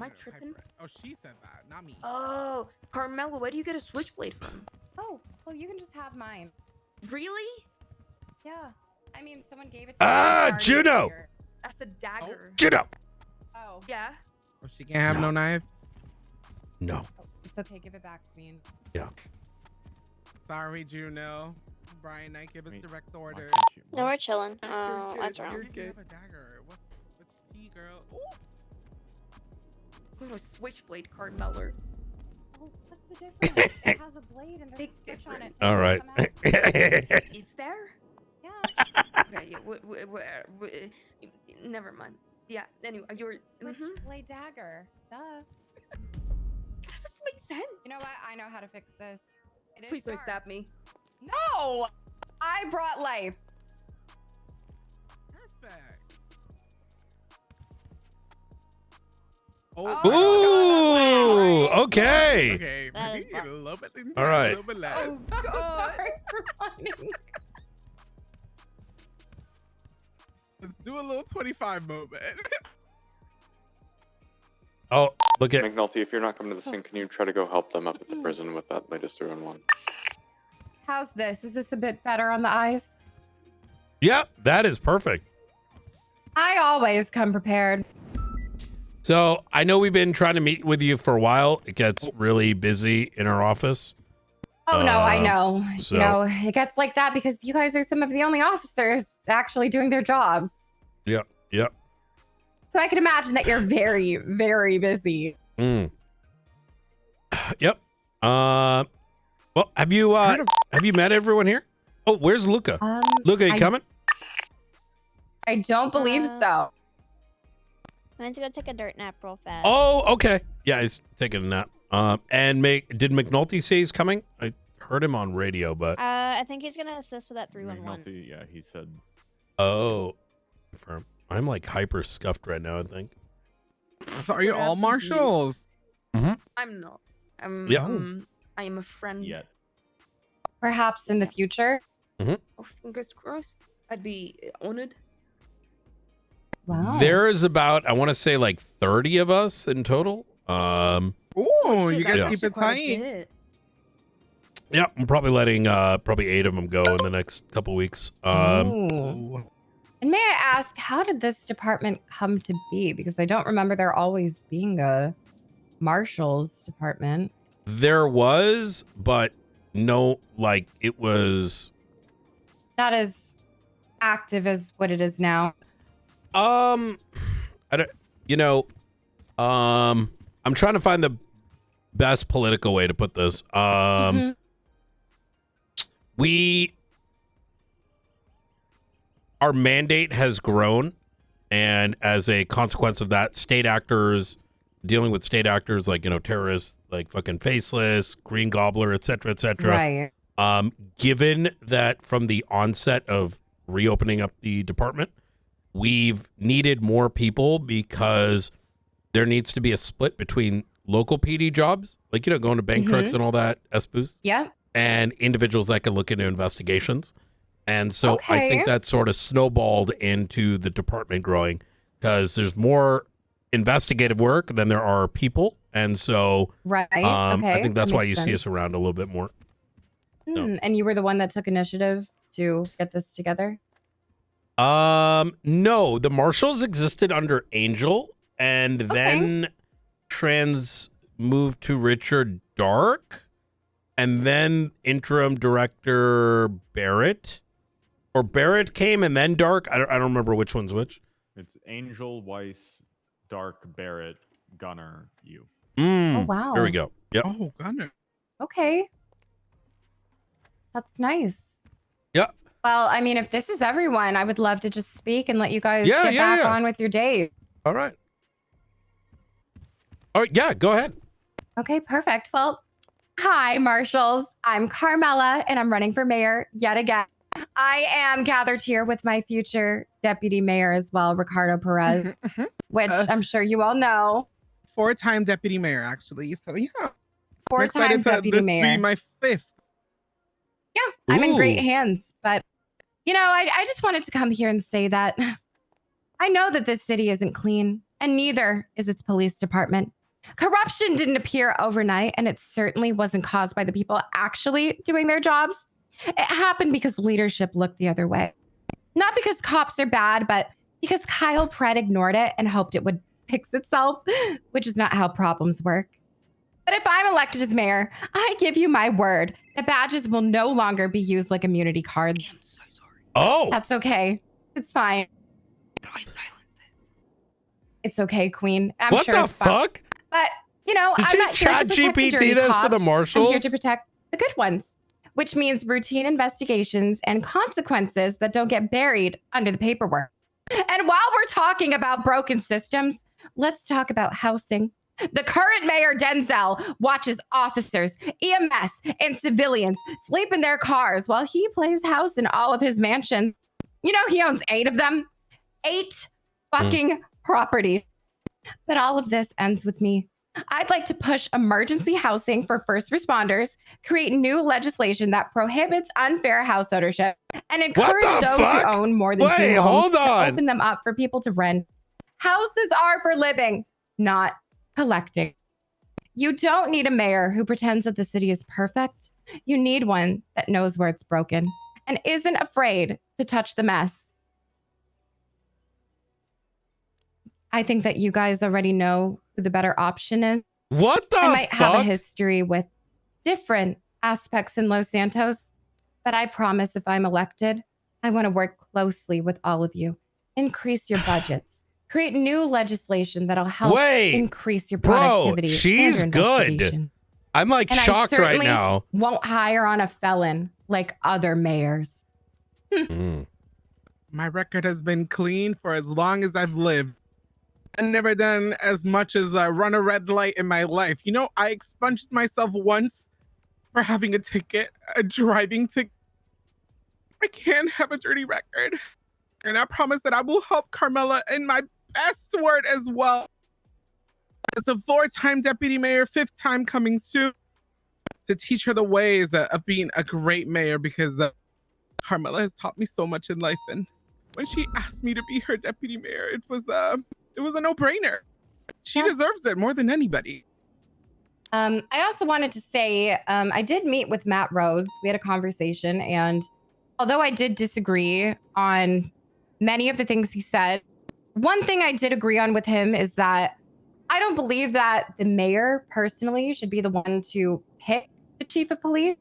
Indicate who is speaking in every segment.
Speaker 1: Am I tripping?
Speaker 2: Oh, she said that, not me.
Speaker 1: Oh, Carmella, where do you get a switchblade from?
Speaker 3: Oh, well, you can just have mine.
Speaker 1: Really?
Speaker 3: Yeah. I mean, someone gave it to me. Ah,
Speaker 4: Juno!
Speaker 1: That's a dagger.
Speaker 4: Juno!
Speaker 3: Oh.
Speaker 1: Yeah.
Speaker 2: Oh, she can't have no knives?
Speaker 4: No.
Speaker 3: Oh, it's okay. Give it back to me.
Speaker 4: Yeah.
Speaker 2: Sorry, Juno. Brian Knight, give us direct orders.
Speaker 5: No, we're chilling. Oh, that's
Speaker 2: You're
Speaker 5: wrong.
Speaker 2: good. Have a dagger. What's tea, girl? Ooh.
Speaker 1: It's not a switchblade, Carmella.
Speaker 3: Well, what's the difference? It has a blade and there's a switch on it.
Speaker 4: All right.
Speaker 1: Is there?
Speaker 3: Yeah.
Speaker 1: Okay, never mind. Yeah, anyway, you're...
Speaker 3: Switchblade dagger. Duh.
Speaker 1: That doesn't make sense.
Speaker 3: You know what? I know how to fix this. It is
Speaker 1: Please don't
Speaker 3: dark.
Speaker 1: stab me.
Speaker 3: No! I brought life.
Speaker 2: Perfect.
Speaker 4: Ooh, okay.
Speaker 2: Okay,
Speaker 5: That
Speaker 2: maybe
Speaker 5: is
Speaker 2: get a little bit.
Speaker 4: All right.
Speaker 2: A little bit less.
Speaker 3: I'm so sorry for finding.
Speaker 2: Let's do a little 25 moment.
Speaker 4: Oh, look at
Speaker 6: McNulty, if you're not coming to the scene, can you try to go help them up at the prison with that latest 3-1?
Speaker 3: How's this? Is this a bit better on the eyes?
Speaker 4: Yep, that is perfect.
Speaker 3: I always come prepared.
Speaker 4: So I know we've been trying to meet with you for a while. It gets really busy in our office.
Speaker 3: Oh, no, I know.
Speaker 4: so-
Speaker 3: You know, it gets like that because you guys are some of the only officers actually doing their jobs.
Speaker 4: Yep.
Speaker 3: So I can imagine that you're very, very busy.
Speaker 4: Yep. Well, have you met everyone here? Oh, where's Luca? Luca, you coming?
Speaker 3: I don't believe so.
Speaker 5: I went to go take a dirt nap real fast.
Speaker 4: Oh, okay. Yeah, he's taking a nap. And did McNulty say he's coming? I heard him on radio, but
Speaker 5: I think he's gonna assist with that 311.
Speaker 6: McNulty, yeah, he said.
Speaker 4: oh, confirm. I'm like hyper scuffed right now, I think.
Speaker 2: So are you all marshals?
Speaker 1: I'm not.
Speaker 4: Yeah.
Speaker 1: I am a friend.
Speaker 6: Yet.
Speaker 3: Perhaps in the future.
Speaker 1: Oh, fingers crossed. I'd be honored.
Speaker 3: Wow.
Speaker 4: There is about, I want to say like 30 of us in total.
Speaker 2: Oh, you guys
Speaker 4: Yeah.
Speaker 2: keep it tight.
Speaker 4: Yeah, I'm probably letting probably 8 of them go in the next couple weeks.
Speaker 3: Ooh. And may I ask, how did this department come to be? Because I don't remember there always being a Marshals department.
Speaker 4: There was, but no, like it was.
Speaker 3: Not as active as what it is now.
Speaker 4: I don't. I'm trying to find the best political way to put this. Our mandate has grown, and as a consequence of that, dealing with state actors like, terrorists, like fucking Faceless, Green Gobbler, et cetera,
Speaker 3: Right.
Speaker 4: given that from the onset of reopening up the department, we've needed more people because there needs to be a split between local PD jobs, like, going to bank trucks and all that, S-Boost,
Speaker 3: Yeah.
Speaker 4: and individuals that can look into investigations. And so I think that sort of snowballed into the department growing because there's more investigative work than there are people. And so
Speaker 3: Right.
Speaker 4: I think that's
Speaker 3: that
Speaker 4: why
Speaker 3: makes
Speaker 4: you see
Speaker 3: sense.
Speaker 4: us around a little bit more.
Speaker 3: And you were the one that took initiative to get this together?
Speaker 4: No, the Marshals existed under Angel and then moved to Richard Dark and then interim director Barrett. Or Barrett came and then Dark. I don't remember which one's which.
Speaker 6: It's Angel, Weiss, Dark, Barrett, Gunner, you.
Speaker 3: Oh, wow.
Speaker 4: There we go. Yep.
Speaker 2: Oh, Gunner.
Speaker 3: Okay. That's nice.
Speaker 4: Yep.
Speaker 3: Well, I mean, if this is everyone, I would love to just speak and let you guys get back on with your day.
Speaker 4: All right. All right. Yeah, go ahead.
Speaker 3: Okay, perfect. Well, hi, Marshals. I'm Carmella, and I'm running for mayor yet again. I am gathered here with my future deputy mayor as well, Ricardo Perez, which I'm sure you all know.
Speaker 2: 4-time deputy mayor, actually. So, yeah.
Speaker 3: 4-time deputy mayor.
Speaker 2: This be my 5th.
Speaker 3: Yeah, I'm in great hands. But, I just wanted to come here and say that I know that this city isn't clean. and neither is its police department. Corruption didn't appear overnight, and it certainly wasn't caused by the people actually doing their jobs. It happened because leadership looked the other way. Not because cops are bad, but because Kyle Pratt ignored it and hoped it would fix itself, which is not how problems work. But if I'm elected as mayor, I give you my word that badges will no longer be used like immunity cards.
Speaker 1: I'm so sorry.
Speaker 4: Oh,
Speaker 3: That's okay. It's fine.
Speaker 1: How do I silence it?
Speaker 3: It's okay, Queen. I'm
Speaker 4: what
Speaker 3: sure
Speaker 4: the
Speaker 3: it's fine.
Speaker 4: fuck?
Speaker 3: But, you know,
Speaker 4: Did
Speaker 3: I'm
Speaker 4: you
Speaker 3: not here to
Speaker 4: chat
Speaker 3: protect the dirty
Speaker 4: GPT this for the
Speaker 3: cops.
Speaker 4: Marshals?
Speaker 3: I'm here to protect the good ones, which means routine investigations and consequences that don't get buried under the paperwork. And while we're talking about broken systems, let's talk about housing. The current mayor, Denzel, watches officers, EMS, and civilians sleep in their cars while he plays house in all of his mansions. You know, he owns 8 of them. 8 fucking properties. But all of this ends with me. I'd like to push emergency housing for first responders, create new legislation that prohibits unfair house ownership, and encourage
Speaker 4: the
Speaker 3: those
Speaker 4: fuck?
Speaker 3: who own more than 2
Speaker 4: Wait,
Speaker 3: homes
Speaker 4: hold
Speaker 3: to
Speaker 4: on.
Speaker 3: open them up for people to rent. Houses are for living, not collecting. You don't need a mayor who pretends that the city is perfect. You need one that knows where it's broken and isn't afraid to touch the mess. I think that you guys already know who the better option is.
Speaker 4: What the
Speaker 3: I might have a
Speaker 4: fuck?
Speaker 3: history with different aspects in Los Santos, but I promise if I'm elected, I want to work closely with all of you. Increase your budgets. Create new legislation that'll help
Speaker 4: Wait,
Speaker 3: increase your
Speaker 4: bro,
Speaker 3: productivity.
Speaker 4: she's
Speaker 3: and your
Speaker 4: good.
Speaker 3: investigation.
Speaker 4: I'm like
Speaker 3: And I
Speaker 4: shocked right
Speaker 3: certainly
Speaker 4: now.
Speaker 3: won't hire on a felon like other mayors.
Speaker 4: Mm.
Speaker 2: My record has been clean for as long as I've lived. I've never done as much as run a red light in my life. You know, I expunged myself once for having a ticket, a driving ticket. I can't have a dirty record. And I promise that I will help Carmella in my best word as well. As a 4-time deputy mayor, 5th time coming soon, to teach her the ways of being a great mayor, because Carmella has taught me so much in life. And when she asked me to be her deputy mayor, it was a no-brainer. She deserves it more than anybody.
Speaker 3: I also wanted to say I did meet with Matt Rhodes. We had a conversation, and although I did disagree on many of the things he said, one thing I did agree on with him is that I don't believe that the mayor personally should be the one to pick the chief of police.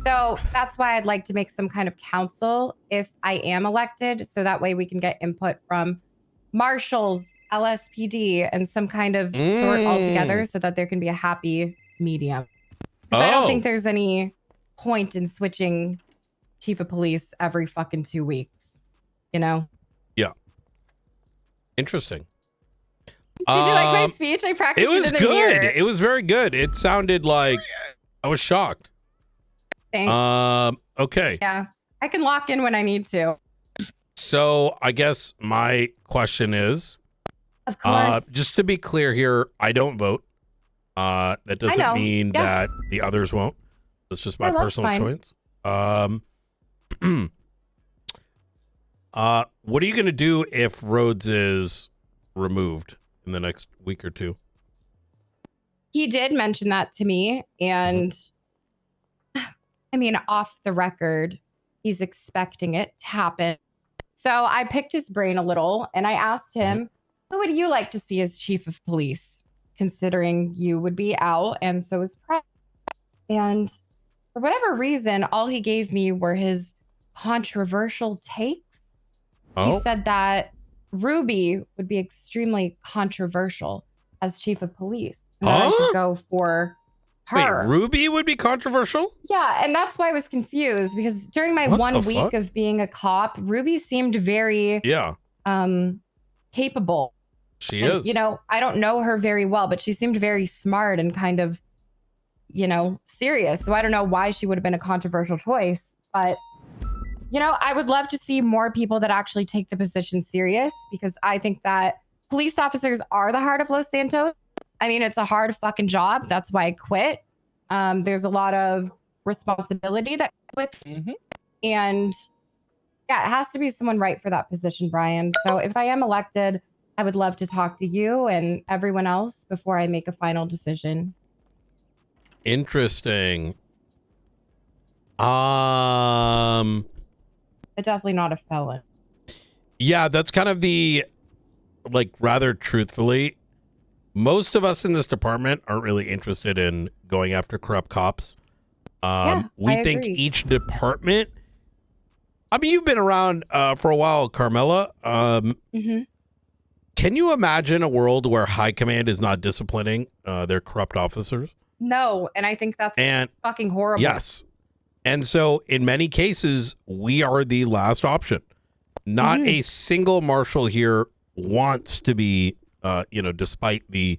Speaker 3: So that's why I'd like to make some kind of council if I am elected, so that way we can get input from Marshals, LSPD, and some kind of sort all together so that there can be a happy medium. I don't think there's any point in switching chief of police every fucking 2 weeks, you know?
Speaker 4: Yeah. Interesting.
Speaker 3: Did you like my speech? I practiced
Speaker 4: It was
Speaker 3: in the mirror.
Speaker 4: good. It was very good. It sounded like I was shocked.
Speaker 3: Thanks.
Speaker 4: Okay.
Speaker 3: Yeah, I can lock in when I need to.
Speaker 4: So I guess my question is,
Speaker 3: Of course.
Speaker 4: just to be clear here, I don't vote. That
Speaker 3: know.
Speaker 4: doesn't mean
Speaker 3: Yeah.
Speaker 4: that the others won't. That's just my
Speaker 3: Yeah, that's
Speaker 4: personal
Speaker 3: fine.
Speaker 4: choice. What are you going to do if Rhodes is removed in the next week or 2?
Speaker 3: He did mention that to me, and I mean, off the record, he's expecting it to happen. So I picked his brain a little, and I asked him, who would you like to see as chief of police, considering you would be out, and so is Pratt? And for whatever reason, all he gave me were his controversial takes. He said that Ruby would be extremely controversial as chief of police. And that I should go for her.
Speaker 4: Wait, Ruby would be controversial?
Speaker 3: Yeah, and that's why I was confused, because during my
Speaker 4: What
Speaker 3: 1
Speaker 4: the
Speaker 3: week
Speaker 4: fuck?
Speaker 3: of being a cop, Ruby seemed very capable.
Speaker 4: She
Speaker 3: And,
Speaker 4: is.
Speaker 3: you know, I don't know her very well, but she seemed very smart and kind of, you know, serious. So I don't know why she would have been a controversial choice. But, you know, I would love to see more people that actually take the position serious, because I think that police officers are the heart of Los Santos. I mean, it's a hard fucking job. That's why I quit. There's a lot of responsibility that comes with it. And yeah, it has to be someone right for that position, Brian. So if I am elected, I would love to talk to you and everyone else before I make a final decision.
Speaker 4: Interesting.
Speaker 3: But definitely not a felon.
Speaker 4: Yeah, that's kind of the, like, rather truthfully, most of us in this department aren't really interested in going after corrupt cops. We
Speaker 3: I
Speaker 4: think
Speaker 3: agree.
Speaker 4: each department, I mean, you've been around for a while, Carmella. Can you imagine a world where high command is not disciplining their corrupt officers?
Speaker 3: No, and I think that's fucking horrible.
Speaker 4: Yes. And so in many cases, we are the last option. Not a single marshal here wants to be, despite the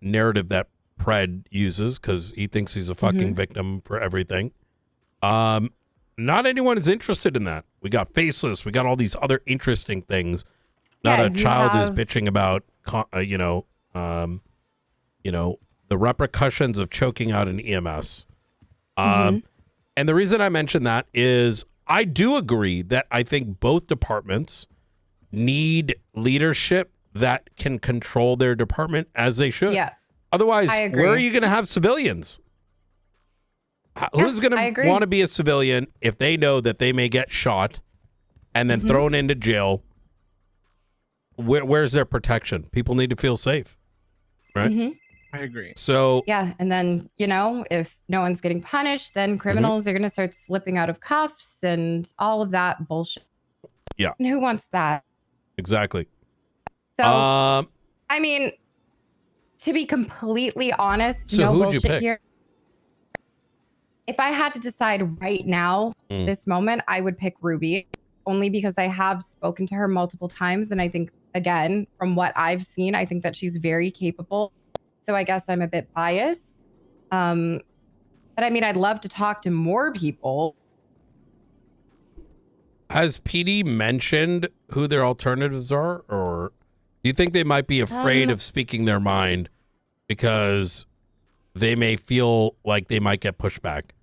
Speaker 4: narrative that Pred uses, because he thinks he's a fucking victim for everything. Not anyone is interested in that. We got Faceless. We got all these other interesting things. Not a child is bitching about, the repercussions of choking out an EMS. And the reason I mention that is I do agree that I think both departments need leadership that can control their department as they should.
Speaker 3: Yeah.
Speaker 4: Otherwise, where are you going to have civilians? Who's going to want to be a civilian if they know that they may get shot and then thrown into jail? Where's their protection? People need to feel safe, right?
Speaker 2: I agree.
Speaker 4: So
Speaker 3: yeah, and then if no one's getting punished, then criminals are going to start slipping out of cuffs and all of that bullshit.
Speaker 4: Yeah,
Speaker 3: and who wants that?
Speaker 4: Exactly.
Speaker 3: So, I mean, to be completely honest,
Speaker 4: so
Speaker 3: no
Speaker 4: who'd you
Speaker 3: bullshit
Speaker 4: pick?
Speaker 3: here. If I had to decide right now, this moment, I would pick Ruby, only because I have spoken to her multiple times, and I think, again, from what I've seen, I think that she's very capable. So I guess I'm a bit biased. But I mean, I'd love to talk to more people.
Speaker 4: Has PD mentioned who their alternatives are, or do you think they might be afraid of speaking their mind because they may feel like they might get pushed back?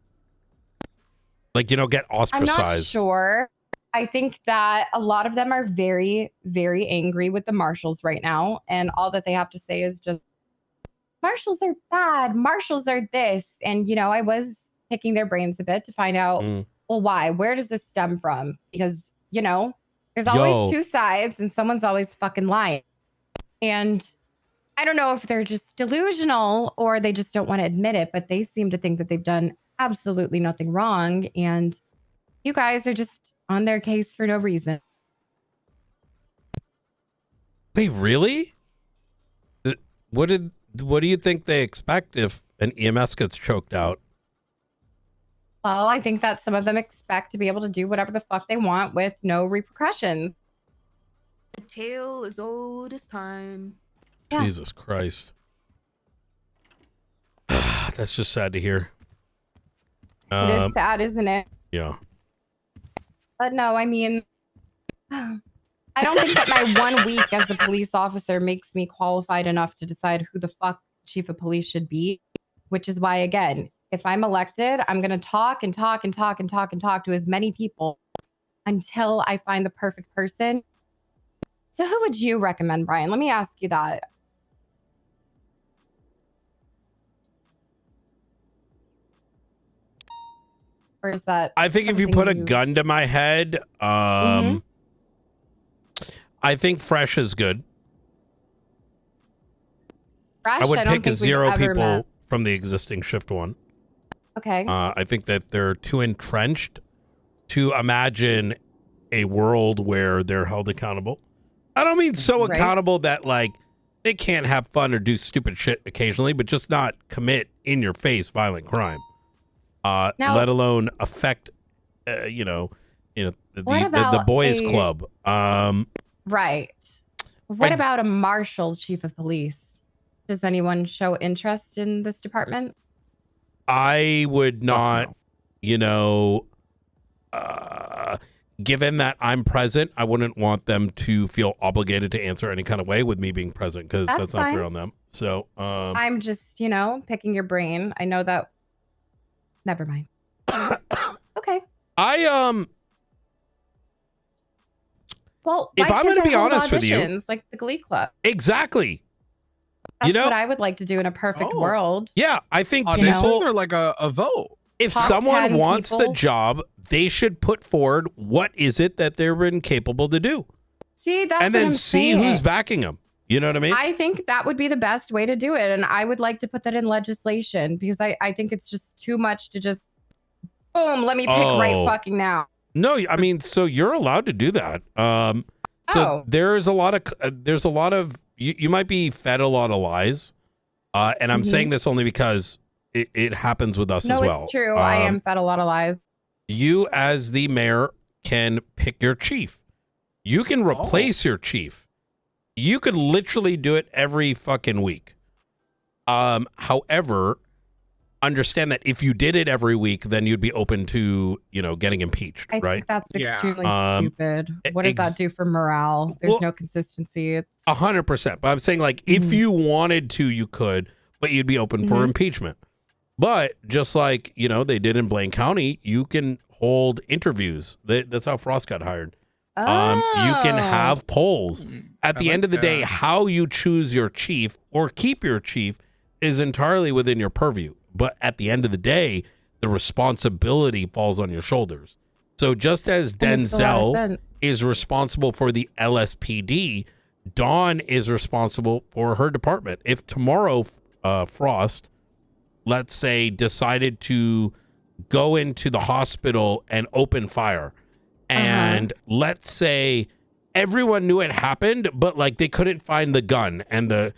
Speaker 4: Like, get ostracized.
Speaker 3: I'm not sure. I think that a lot of them are very, very angry with the Marshals right now. And all that they have to say is just, Marshals are bad. Marshals are this. And, I was picking their brains a bit to find out, well, why? Where does this stem from? Because, there's always two sides and someone's always fucking lying. And I don't know if they're just delusional or they just don't want to admit it, but they seem to think that they've done absolutely nothing wrong. And you guys are just on their case for no reason.
Speaker 4: Wait, really? What do you think they expect if an EMS gets choked out?
Speaker 3: Well, I think that some of them expect to be able to do whatever the fuck they want with no repercussions.
Speaker 1: The tale is old as time.
Speaker 3: Yeah.
Speaker 4: Jesus Christ. That's just sad to hear.
Speaker 3: It is sad, isn't it?
Speaker 4: Yeah.
Speaker 3: But no, I mean, I don't think that my 1 week as a police officer makes me qualified enough to decide who the fuck chief of police should be, which is why, again, if I'm elected, I'm going to talk and talk and talk and talk and talk to as many people until I find the perfect person. So who would you recommend, Brian? Let me ask you that. Or is that
Speaker 4: I think if you put a gun to my head, I think Fresh is good.
Speaker 3: Fresh?
Speaker 4: I would
Speaker 3: don't
Speaker 4: pick
Speaker 3: think we've
Speaker 4: 0
Speaker 3: ever
Speaker 4: people
Speaker 3: met.
Speaker 4: from the existing shift one.
Speaker 3: Okay.
Speaker 4: I think that they're too entrenched to imagine a world where they're held accountable. I don't mean so accountable that like they can't have fun or do stupid shit occasionally, but just not commit in your face violent crime. Let alone affect, the boys club.
Speaker 3: Right. What about a marshal chief of police? Does anyone show interest in this department?
Speaker 4: I would not, given that I'm present, I wouldn't want them to feel obligated to answer any kind of way with me being present because that's not fair on them. So
Speaker 3: I'm just, picking your brain. I know that. Never mind. Okay. Well,
Speaker 4: If
Speaker 3: why
Speaker 4: I'm
Speaker 3: can't
Speaker 4: gonna
Speaker 3: I
Speaker 4: be
Speaker 3: hold
Speaker 4: honest with you-
Speaker 3: auditions like the Glee Club?
Speaker 4: Exactly.
Speaker 3: That's
Speaker 4: You know-
Speaker 3: what I would like to do in a perfect
Speaker 2: Oh.
Speaker 3: world.
Speaker 4: Yeah, I think
Speaker 2: Auditions
Speaker 4: people,
Speaker 2: are like a vote.
Speaker 4: if
Speaker 3: Top
Speaker 4: someone
Speaker 3: 10
Speaker 4: wants the
Speaker 3: people.
Speaker 4: job, they should put forward what is it that they're incapable to do,
Speaker 3: See, that's
Speaker 4: and
Speaker 3: what
Speaker 4: then
Speaker 3: I'm
Speaker 4: see
Speaker 3: saying.
Speaker 4: who's backing them. You know what I mean?
Speaker 3: I think that would be the best way to do it. And I would like to put that in legislation because I think it's just too much to just, boom, let me pick right
Speaker 4: Oh.
Speaker 3: fucking now.
Speaker 4: No, I mean, so you're allowed to do that. So
Speaker 3: Oh.
Speaker 4: there's a lot of you might be fed a lot of lies, and I'm
Speaker 3: Mhm.
Speaker 4: saying this only because it happens with us
Speaker 3: No,
Speaker 4: as well.
Speaker 3: it's true. I am fed a lot of lies.
Speaker 4: You as the mayor can pick your chief. You can replace your chief. You could literally do it every fucking week. However, understand that if you did it every week, then you'd be open to, getting impeached,
Speaker 3: I
Speaker 4: right?
Speaker 3: think that's
Speaker 2: Yeah.
Speaker 3: extremely
Speaker 4: Um,
Speaker 3: stupid. What does that do for morale? There's
Speaker 4: Well-
Speaker 3: no consistency. It's
Speaker 4: 100%. But I'm saying, like, if
Speaker 3: Mhm.
Speaker 4: you wanted to, you could, but you'd be open for
Speaker 3: Mhm.
Speaker 4: impeachment. But just like, they did in Blaine County, you can hold interviews. That's how Frost got hired. You can
Speaker 3: Oh.
Speaker 4: have polls. At the end of the day,
Speaker 2: that.
Speaker 4: how you choose your chief or keep your chief is entirely within your purview. But at the end of the day, the responsibility falls on your shoulders. So just as
Speaker 3: That makes a lot of
Speaker 4: Denzel
Speaker 3: sense.
Speaker 4: is responsible for the LSPD, Dawn is responsible for her department. If tomorrow Frost, let's say, decided to go into the hospital and open fire, and let's say everyone knew it happened, but like they couldn't find the gun, and the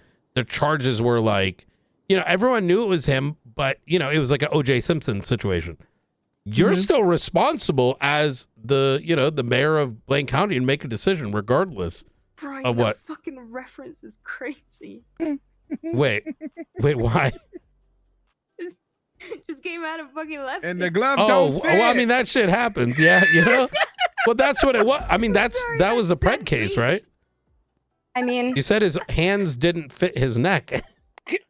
Speaker 4: charges were like, everyone knew it was him, but it was like an O.J. Simpson situation. You're still responsible as the mayor of Blaine County and make a decision regardless.
Speaker 1: Brian,
Speaker 4: Of
Speaker 1: that
Speaker 4: what?
Speaker 1: fucking reference is crazy.
Speaker 4: Wait, why?
Speaker 1: Just came out of fucking left.
Speaker 2: And the
Speaker 1: field.
Speaker 2: glove
Speaker 4: Oh,
Speaker 2: don't fit.
Speaker 4: well, I mean, that shit happens. Yeah, Well, that's what it was. I mean, that was the Pred case, right?
Speaker 3: I mean,
Speaker 4: He said his hands didn't fit his neck.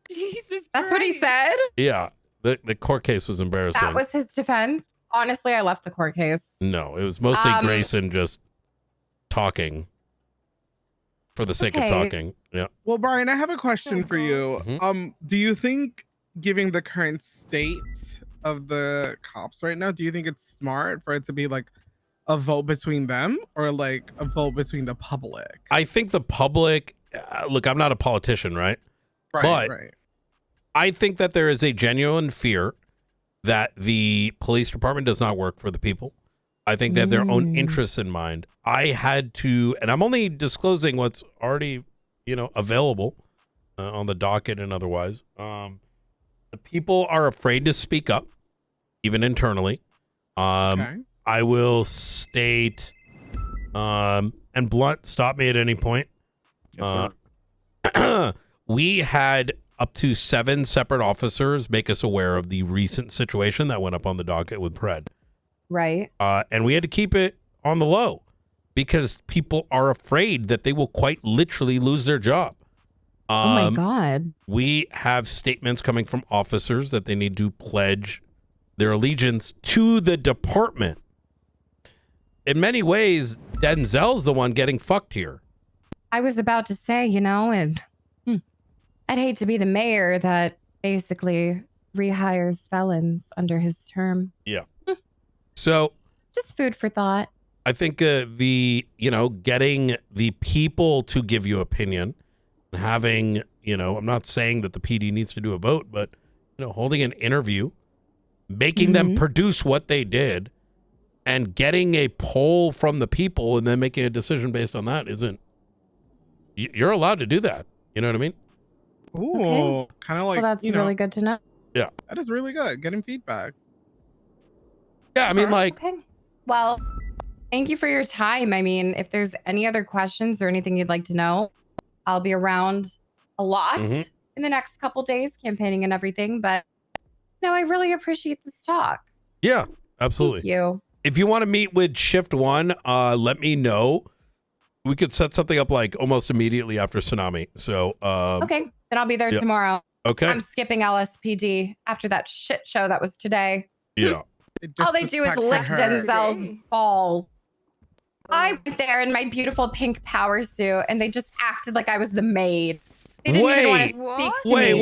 Speaker 1: Jesus
Speaker 3: that's what he
Speaker 1: Christ.
Speaker 3: said.
Speaker 4: Yeah, the court case was embarrassing.
Speaker 3: That was his defense. Honestly, I left the court case.
Speaker 4: No, it was mostly Grayson just talking for the sake of
Speaker 3: Okay.
Speaker 4: talking. Yeah.
Speaker 2: Well, Brian, I have a question for you.
Speaker 4: Mhm.
Speaker 2: Do you think, given the current state of the cops right now, do you think it's smart for it to be like a vote between them or like a vote between the public?
Speaker 4: I think the public, look, I'm not a politician, right? but-
Speaker 2: right.
Speaker 4: I think that there is a genuine fear that the police department does not work for the people. I think they have their own interests in mind. I had to, and I'm only disclosing what's already, available on the docket and otherwise. The people are afraid to speak up, even internally.
Speaker 2: Okay.
Speaker 4: I will state, and Blunt, stop me at any point.
Speaker 6: Yes, sir.
Speaker 4: We had up to 7 separate officers make us aware of the recent situation that went up on the docket with Pred.
Speaker 3: Right.
Speaker 4: And we had to keep it on the low because people are afraid that they will quite literally lose their job.
Speaker 3: Oh my God.
Speaker 4: We have statements coming from officers that they need to pledge their allegiance to the department. In many ways, Denzel's the one getting fucked here.
Speaker 3: I was about to say, and I'd hate to be the mayor that basically rehires felons under his term.
Speaker 4: So
Speaker 3: Just food for thought.
Speaker 4: I think getting the people to give you opinion, having, I'm not saying that the PD needs to do a vote, but, holding an interview, making them produce what they did, and getting a poll from the people and then making a decision based on that you're allowed to do that. You know what I mean?
Speaker 2: Ooh, kind of like,
Speaker 3: Well, that's really good to know.
Speaker 2: that is really good. Getting feedback.
Speaker 4: Yeah, I mean, like,
Speaker 3: Okay. Well, thank you for your time. I mean, if there's any other questions or anything you'd like to know, I'll be around a lot
Speaker 4: Mhm.
Speaker 3: in the next couple days, campaigning and everything. But no, I really appreciate this talk.
Speaker 4: yeah, absolutely.
Speaker 3: Thank you.
Speaker 4: If you want to meet with Shift 1, let me know. We could set something up like almost immediately after Tsunami. So,
Speaker 3: Okay, then I'll be there
Speaker 4: yeah.
Speaker 3: tomorrow.
Speaker 4: okay.
Speaker 3: I'm skipping LSPD after that shit show that was today.
Speaker 4: Yeah.
Speaker 3: All they do is
Speaker 2: Disrespect for
Speaker 3: lick
Speaker 2: her.
Speaker 3: Denzel's balls. I went there in my beautiful pink power suit, and they just acted like I was the maid. They didn't even want to speak to
Speaker 4: Wait,
Speaker 3: me.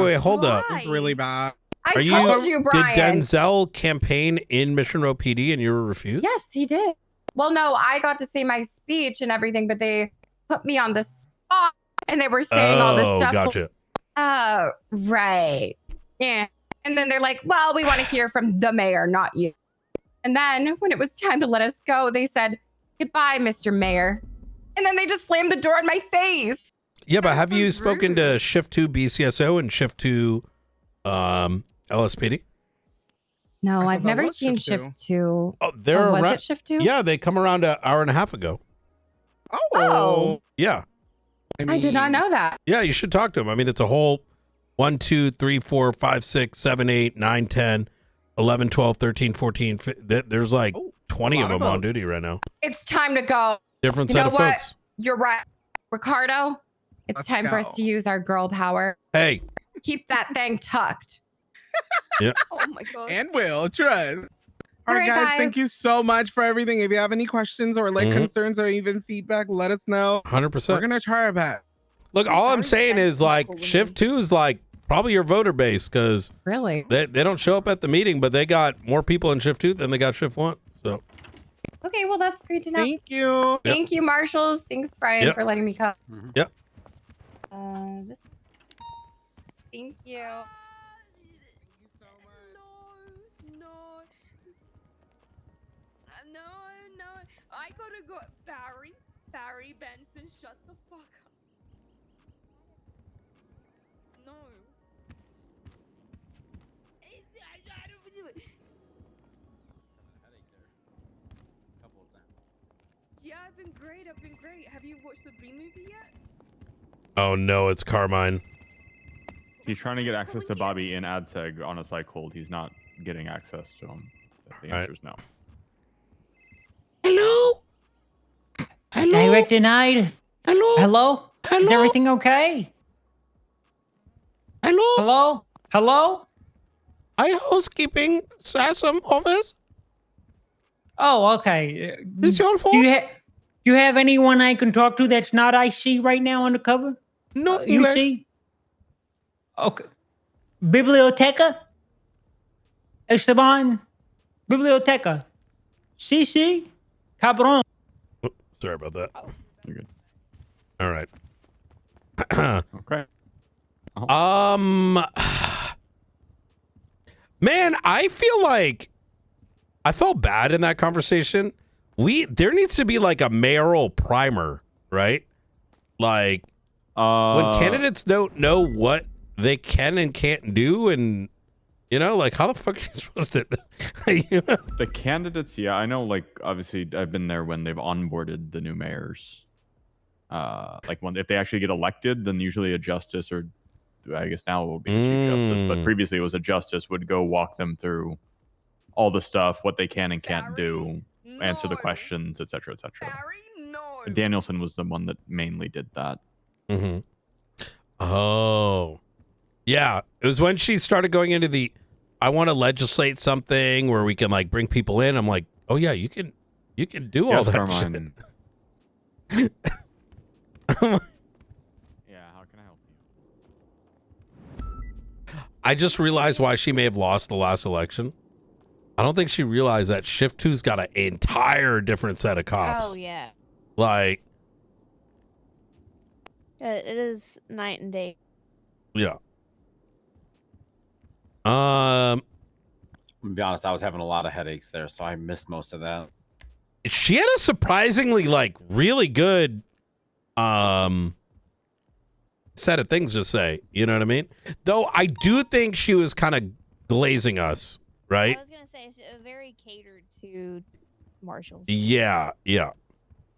Speaker 4: wait. Hold up.
Speaker 2: It was really bad.
Speaker 3: I told you,
Speaker 4: Did
Speaker 3: Brian.
Speaker 4: Denzel campaign in Mission Row PD and you were refused?
Speaker 3: Yes, he did. Well, no, I got to say my speech and everything, but they put me on the spot, and they were saying all this stuff.
Speaker 4: Gotcha.
Speaker 3: Oh, right. Yeah. And then they're like, well, we want to hear from the mayor, not you. And then when it was time to let us go, they said, goodbye, Mr. Mayor. And then they just slammed the door in my face.
Speaker 4: Yeah, but
Speaker 1: That's
Speaker 4: have
Speaker 1: so
Speaker 4: you spoken
Speaker 1: rude.
Speaker 4: to Shift 2 BCSO and Shift 2 LSPD?
Speaker 3: No,
Speaker 2: I
Speaker 3: I've
Speaker 2: thought that
Speaker 3: never
Speaker 2: was
Speaker 3: seen
Speaker 2: Shift
Speaker 3: Shift 2.
Speaker 4: Oh, they're
Speaker 3: Was
Speaker 4: around.
Speaker 3: it Shift 2?
Speaker 4: Yeah, they come around an hour and a half ago.
Speaker 3: Oh.
Speaker 4: Yeah.
Speaker 3: I did not know that.
Speaker 4: Yeah, you should talk to them. I mean, it's a whole 1, 2, 3, 4, 5, 6, 7, 8, 9, 10, 11, 12, 13, 14. There's like 20 of them on duty right now.
Speaker 3: It's time to go.
Speaker 4: Different
Speaker 3: You
Speaker 4: set
Speaker 3: know
Speaker 4: of
Speaker 3: what?
Speaker 4: folks.
Speaker 3: You're right. Ricardo, it's
Speaker 2: Let's
Speaker 3: time for us
Speaker 2: go.
Speaker 3: to use our girl power.
Speaker 4: Hey,
Speaker 3: Keep that thing tucked.
Speaker 1: Oh my god.
Speaker 2: And will, trust. All right,
Speaker 3: All right,
Speaker 2: guys, thank
Speaker 3: guys.
Speaker 2: you so much for everything. If you have any questions or like
Speaker 4: Mhm.
Speaker 2: concerns or even feedback, let us know.
Speaker 4: 100%.
Speaker 2: We're gonna try our best.
Speaker 4: Look, all I'm
Speaker 1: Sorry,
Speaker 4: saying
Speaker 1: that's
Speaker 4: is like
Speaker 1: cool.
Speaker 4: Shift 2 is like probably your voter base because
Speaker 3: Really?
Speaker 4: they don't show up at the meeting, but they got more people in Shift 2 than they got Shift 1. So,
Speaker 3: Okay, well, that's great to know.
Speaker 2: Thank you.
Speaker 3: Thank you, Marshals. Thanks, Brian,
Speaker 4: Yep.
Speaker 3: for letting me come.
Speaker 4: Yep.
Speaker 3: This. Thank you.
Speaker 1: No. I gotta go. Barry Benson, shut the fuck up. No. I don't do it. Yeah, I've been great. Have you watched the B movie yet?
Speaker 4: oh no, it's Carmine.
Speaker 6: He's trying to get access to Bobby in AdSeg on a site hold. He's not getting access to him. The
Speaker 4: All right.
Speaker 6: answer is no.
Speaker 4: Hello?
Speaker 7: Direct denied.
Speaker 4: Hello?
Speaker 7: Hello? Is everything okay?
Speaker 4: Hello?
Speaker 7: Hello? Hello?
Speaker 4: Hi, housekeeping, Sassam office?
Speaker 7: Oh, okay.
Speaker 4: This your fault?
Speaker 7: Do you have anyone I can talk to that's not IC right now undercover?
Speaker 4: No,
Speaker 7: You see? Okay. Biblioteca? Esteban? Biblioteca? CC? Cabron?
Speaker 4: Sorry about that.
Speaker 6: You're good.
Speaker 4: All right.
Speaker 6: Okay.
Speaker 4: Man, I feel like I felt bad in that conversation. There needs to be like a mayoral primer, right? Like when candidates don't know what they can and can't do, and you know, like how the fuck are you supposed to? You know?
Speaker 6: The candidates, yeah, I know. Like, obviously, I've been there when they've onboarded the new mayors. Like if they actually get elected, then usually a justice, or I guess now it will be a chief justice, but previously it was a justice, would go walk them through all the stuff, what they can and can't do, answer the questions, etc., etc.
Speaker 1: Barry, no.
Speaker 6: Danielson was the one that mainly did that.
Speaker 4: Mm-hmm. Oh, yeah. It was when she started going into the, I want to legislate something where we can like bring people in. I'm like, oh yeah, you can do all
Speaker 6: Yes,
Speaker 4: that
Speaker 6: Carmine.
Speaker 4: shit.
Speaker 6: Yeah, how can I help you?
Speaker 4: I just realized why she may have lost the last election. I don't think she realized that Shift 2's got an entire different set of cops.
Speaker 5: Oh yeah.
Speaker 4: Like,
Speaker 5: It is night and day.
Speaker 4: yeah.
Speaker 8: I'm gonna be honest, I was having a lot of headaches there, so I missed most of that.
Speaker 4: She had a surprisingly like really good set of things to say. You know what I mean? Though I do think she was kind of glazing us, right?
Speaker 5: I was gonna say very catered to Marshals.
Speaker 4: Yeah.